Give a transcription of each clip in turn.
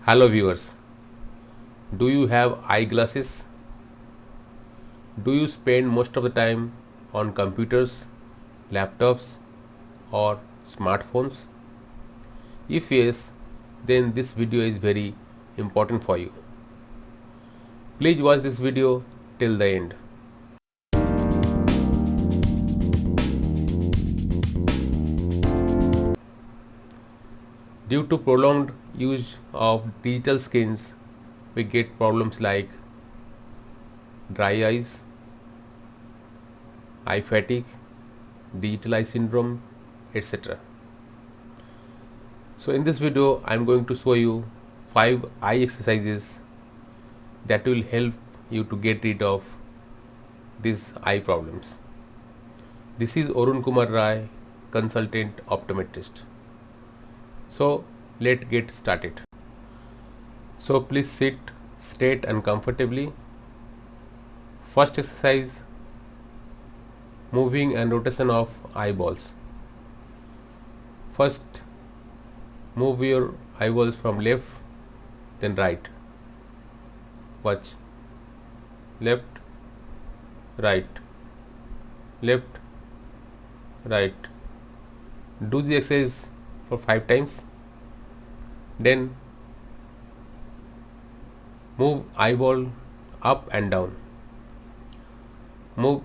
Hello viewers, do you have eyeglasses? Do you spend most of the time on computers, laptops or smartphones? If yes, then this video is very important for you. Please watch this video till the end. Due to prolonged use of digital screens, we get problems like dry eyes, eye fatigue, digital eye syndrome, etc. So in this video I am going to show you 5 eye exercises that will help you to get rid of these eye problems. This is Arun Kumar Rai, consultant optometrist. So let's get started. So please sit straight and comfortably. First exercise, moving and rotation of eyeballs. First move your eyeballs from left then right. Watch. Left, right, left, right. Do the exercise for 5 times. Then move eyeball up and down. Move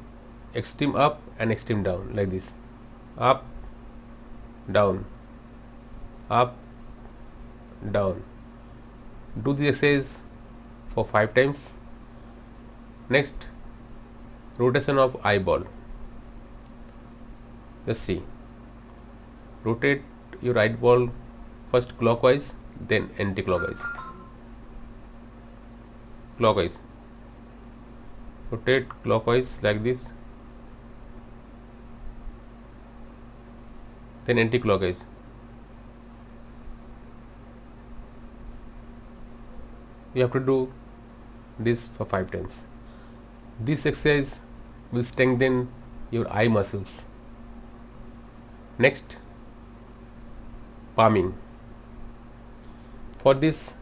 extreme up and extreme down like this. Up, down, up, down. Do the exercise for 5 times. Next, rotation of eyeball. Just see. Rotate your eyeball first clockwise, then anti-clockwise. Clockwise. Rotate clockwise like this, then anti-clockwise. You have to do this for 5 times. This exercise will strengthen your eye muscles. Next, palming. For this,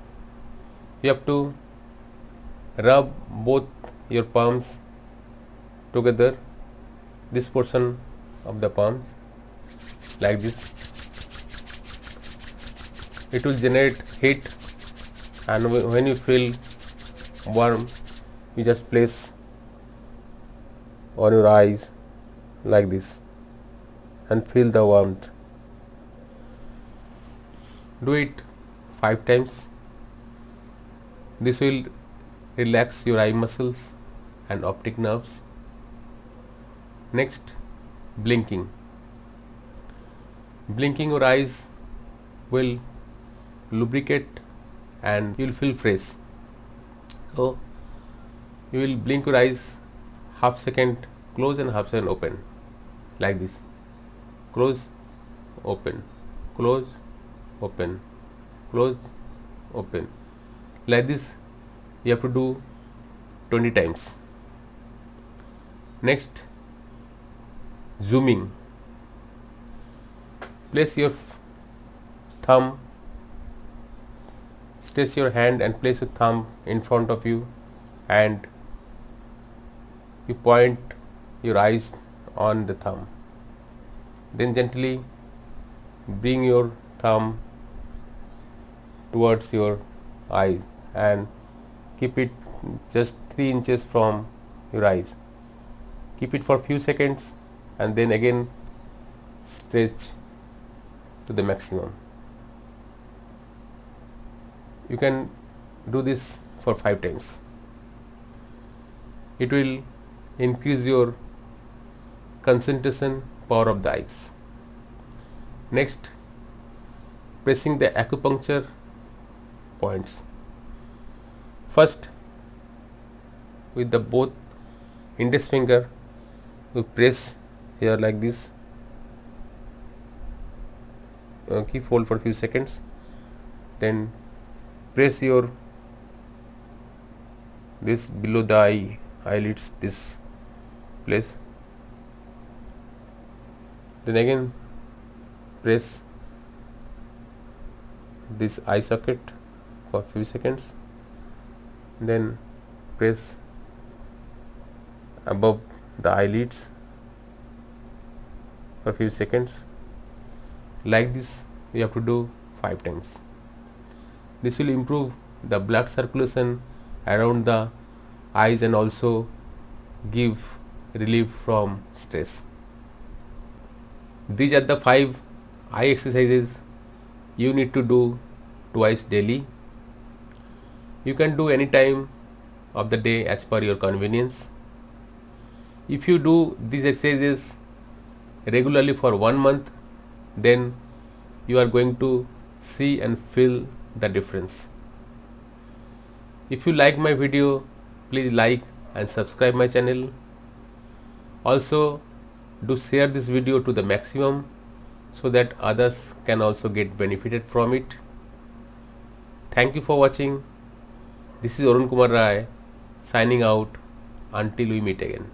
you have to rub both your palms together, this portion of the palms like this. It will generate heat, and when you feel warm, you just place on your eyes like this and feel the warmth. Do it 5 times. This will relax your eye muscles and optic nerves. Next, blinking. Blinking your eyes will lubricate and you will feel fresh. So you will blink your eyes half second close and half second open like this. Close, open, close, open, close, open. Like this you have to do 20 times. Next, zooming. Place your thumb, stretch your hand and place your thumb in front of you, and you point your eyes on the thumb. Then gently bring your thumb towards your eyes and keep it just 3 inches from your eyes. Keep it for few seconds and then again stretch to the maximum. You can do this for 5 times. It will increase your concentration power of the eyes. Next, pressing the acupuncture points. First, with the both index finger, you press here like this. Keep hold for a few seconds. Then press your this below the eyelids, this place. Then again press this eye socket for few seconds, then press above the eyelids for few seconds. Like this you have to do 5 times. This will improve the blood circulation around the eyes and also give relief from stress. These are the 5 eye exercises you need to do twice daily. You can do any time of the day as per your convenience. If you do these exercises regularly for 1 month, then you are going to see and feel the difference. If you like my video, please like and subscribe my channel. Also do share this video to the maximum so that others can also get benefited from it. Thank you for watching. This is Arun Kumar Rai signing out until we meet again.